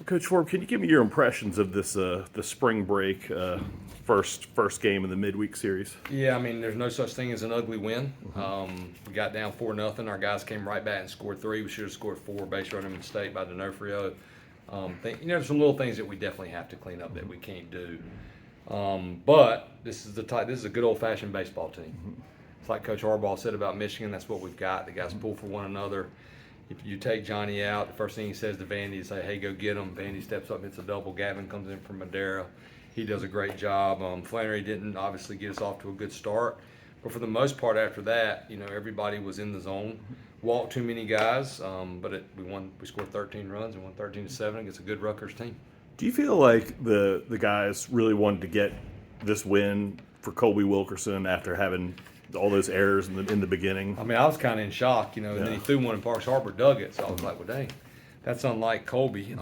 Coach Forbes, can you give me your impressions of this the spring break first game of the midweek series? Yeah, I mean, there's no such thing as an ugly win. We got down 4-0. Our guys came right back and scored 3. We should have scored 4. Base running mistake by D'Onofrio. There's some little things that we definitely have to clean up that we can't do. But this is a good old-fashioned baseball team. It's like Coach Harbaugh said about Michigan. That's what we've got. The guys pull for one another. If you take Johnny out, the first thing he says to Vandy is, "Hey, go get him." Vandy steps up, hits a double. Gavin comes in from Madera. He does a great job. Flannery didn't obviously get us off to a good start, but for the most part after that, everybody was in the zone. Walked too many guys, but we won. We scored 13 runs and won 13-7 against a good Rutgers team. Do you feel like the guys really wanted to get this win for Colby Wilkerson after having all those errors in the beginning? I mean, I was kind of in shock, and then he threw one in Parks Harbor, dug it. So I was like, well, dang, that's unlike Colby.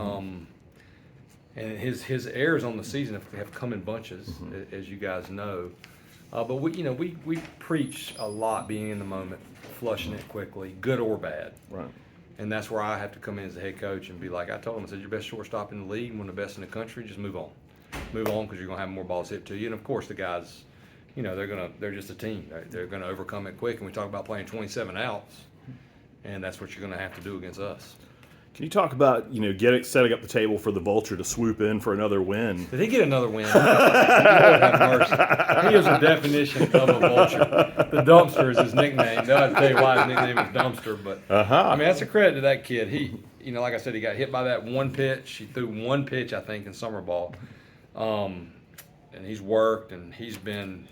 And his errors on the season have come in bunches, as you guys know. But we preach a lot being in the moment, flushing it quickly, good or bad. Right. And that's where I have to come in as the head coach and be like, I told him, I said, you're best shortstop in the league, one of the best in the country. Just move on, because you're gonna have more balls hit to you. And of course, the guys, they're just a team. They're gonna overcome it quick. And we talk about playing 27 outs, and that's what you're gonna have to do against us. Can you talk about setting up the table for the Vulture to swoop in for another win? Did he get another win? Lord have mercy. He is the definition of a vulture. The dumpster is his nickname. They'll have to tell you why his nickname is dumpster, but I mean that's a credit to that kid. He, like I said, he got hit by that one pitch. He threw one pitch, I think, in summer ball, and he's worked and he's been.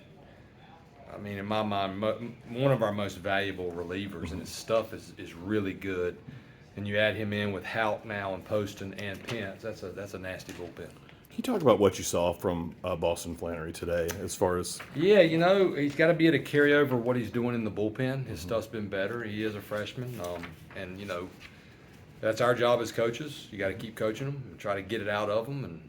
I mean, in my mind, one of our most valuable relievers, and his stuff is really good. And you add him in with Houck now and Poston and Pence. That's a nasty bullpen. Can you talk about what you saw from Boston Flannery today as far as? Yeah, he's got to be able to carry over what he's doing in the bullpen. His stuff's been better. He is a freshman, and that's our job as coaches. You got to keep coaching them and try to get it out of them. And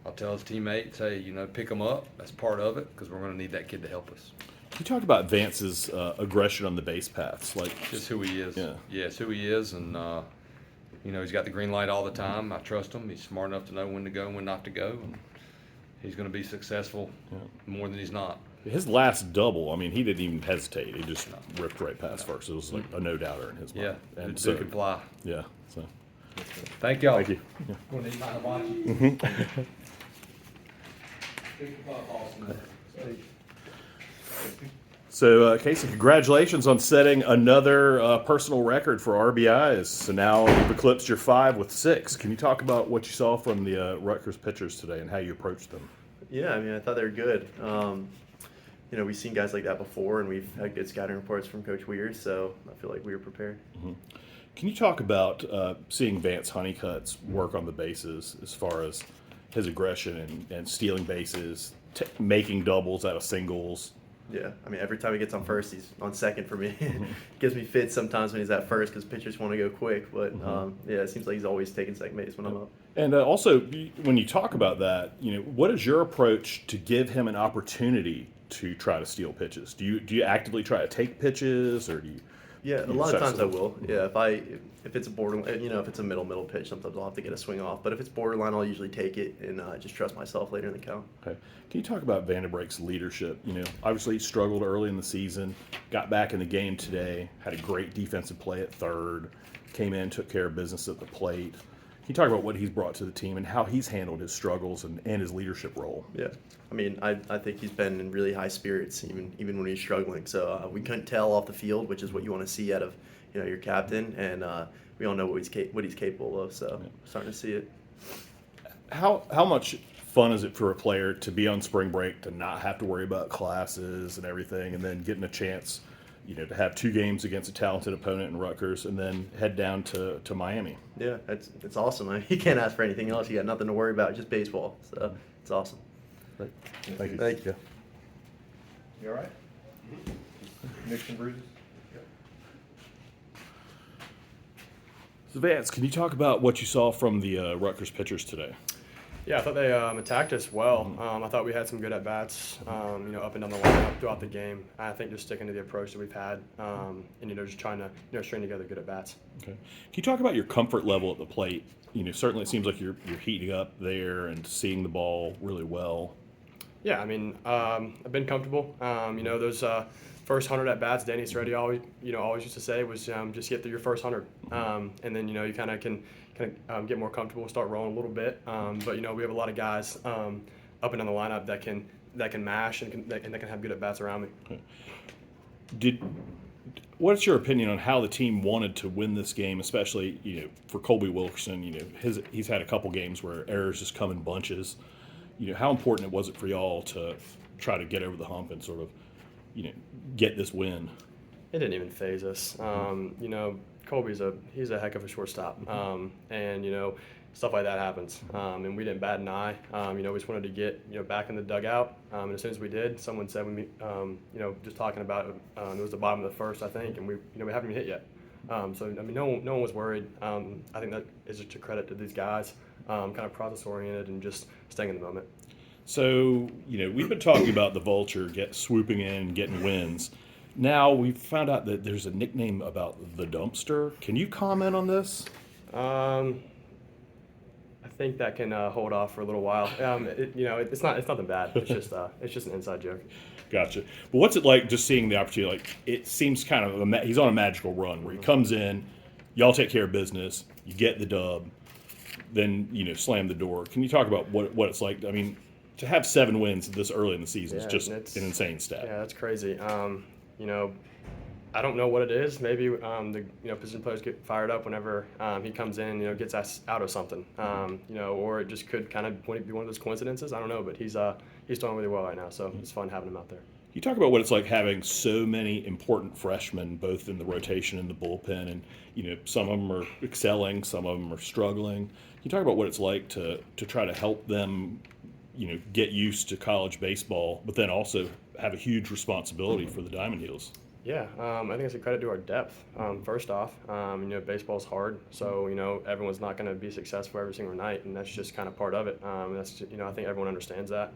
I'll tell his teammates, hey, pick them up. That's part of it because we're going to need that kid to help us. Can you talk about Vance's aggression on the base paths? Just who he is. Yeah, it's who he is, and he's got the green light all the time. I trust him. He's smart enough to know when to go and when not to go. And he's going to be successful more than he's not. His last double, I mean, he didn't even hesitate. He just ripped right past first. It was like a no-doubter in his mind. Yeah, and so can fly. Yeah. So. Thank y'all. Thank you. Yeah. Going to need time to watch it. So, Casey, congratulations on setting another personal record for RBIs. So now you've eclipsed your 5 with 6. Can you talk about what you saw from the Rutgers pitchers today and how you approached them? Yeah, I mean, I thought they were good. We've seen guys like that before, and we've had good scouting reports from Coach Weir, so I feel like we were prepared. Mm-hmm. Can you talk about seeing Vance Honeycutt's work on the bases as far as his aggression and stealing bases, making doubles out of singles? Yeah, I mean, every time he gets on first, he's on second for me. Gives me fits sometimes when he's at first because pitchers want to go quick. But, it seems like he's always taking second base when I'm up. And also, when you talk about that, what is your approach to give him an opportunity to try to steal pitches? Do you actively try to take pitches, or do you? Yeah, a lot of times I will. Yeah, if it's a borderline, if it's a middle pitch, sometimes I'll have to get a swing off. But if it's borderline, I'll usually take it and just trust myself later in the count. Okay. Can you talk about Vandenbreck's leadership? Obviously he struggled early in the season, got back in the game today, had a great defensive play at third, came in, took care of business at the plate. Can you talk about what he's brought to the team and how he's handled his struggles and his leadership role? Yeah. I mean, I think he's been in really high spirits even when he's struggling. So we couldn't tell off the field, which is what you want to see out of your captain, and we all know what he's capable of. So starting to see it. How much fun is it for a player to be on spring break, to not have to worry about classes and everything, and then getting a chance, to have 2 games against a talented opponent in Rutgers, and then head down to Miami? Yeah, it's awesome. I mean, you can't ask for anything else. You got nothing to worry about, just baseball. So it's awesome. Right. Thank you. Thank you. You all right? Nicks and bruises? So Vance, can you talk about what you saw from the Rutgers pitchers today? Yeah, I thought they attacked us well. I thought we had some good at bats, up and down the lineup throughout the game. I think just sticking to the approach that we've had, and just trying to string together good at bats. Okay. Can you talk about your comfort level at the plate? Certainly it seems like you're heating up there and seeing the ball really well. Yeah, I mean, I've been comfortable. Those first 100 at bats, Danny Serretti always used to say was just get through your first 100, and then you kind of can get more comfortable, start rolling a little bit. But we have a lot of guys up and down the lineup that can mash and that can have good at bats around me. Okay. What's your opinion on how the team wanted to win this game, especially for Colby Wilkerson? He's had a couple games where errors just come in bunches. How important was it for y'all to try to get over the hump and sort of get this win? It didn't even phase us. Colby's he's a heck of a shortstop, and stuff like that happens. And we didn't bat an eye. We just wanted to get back in the dugout. And as soon as we did, someone said just talking about it, it was the bottom of the first, I think, and we haven't even hit yet. So no one was worried. I think that is just a credit to these guys, kind of process oriented and just staying in the moment. So we've been talking about the Vulture swooping in, getting wins. Now we've found out that there's a nickname about the Dumpster. Can you comment on this? I think that can hold off for a little while. It's nothing bad. It's just an inside joke. Gotcha. But what's it like just seeing the opportunity? Like, it seems kind of he's on a magical run where he comes in, y'all take care of business, you get the dub, then slam the door. Can you talk about what it's like? I mean, to have 7 wins this early in the season is just an insane stat. Yeah, that's crazy. I don't know what it is. Maybe the position players get fired up whenever he comes in, gets us out of something, or it just could kind of be one of those coincidences. I don't know, but he's doing really well right now, so it's fun having him out there. You talk about what it's like having so many important freshmen, both in the rotation and the bullpen, and some of them are excelling, some of them are struggling. Can you talk about what it's like to try to help them, get used to college baseball, but then also have a huge responsibility for the Diamond Heels? Yeah, I think it's a credit to our depth. First off, baseball's hard, so everyone's not going to be successful every single night, and that's just kind of part of it. That's just, I think everyone understands that.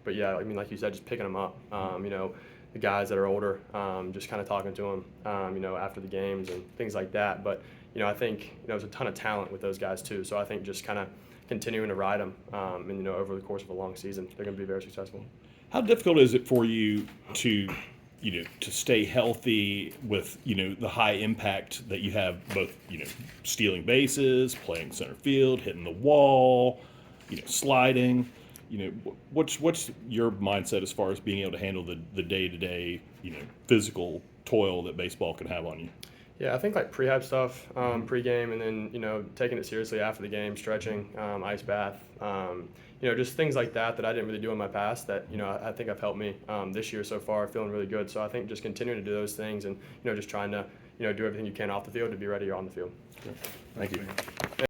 But yeah, I mean, like you said, just picking them up. The guys that are older, just kind of talking to them, after the games and things like that. But I think there's a ton of talent with those guys too. So I think just kind of continuing to ride them, and over the course of a long season, they're going to be very successful. How difficult is it for you to stay healthy with, the high impact that you have, both, stealing bases, playing center field, hitting the wall, sliding? What's your mindset as far as being able to handle the day-to-day, physical toil that baseball can have on you? Yeah, I think like prehab stuff, pregame, and then taking it seriously after the game, stretching, ice bath, just things like that I didn't really do in my past that I think have helped me this year so far, feeling really good. So I think just continuing to do those things and just trying to do everything you can off the field to be ready on the field. Thank you.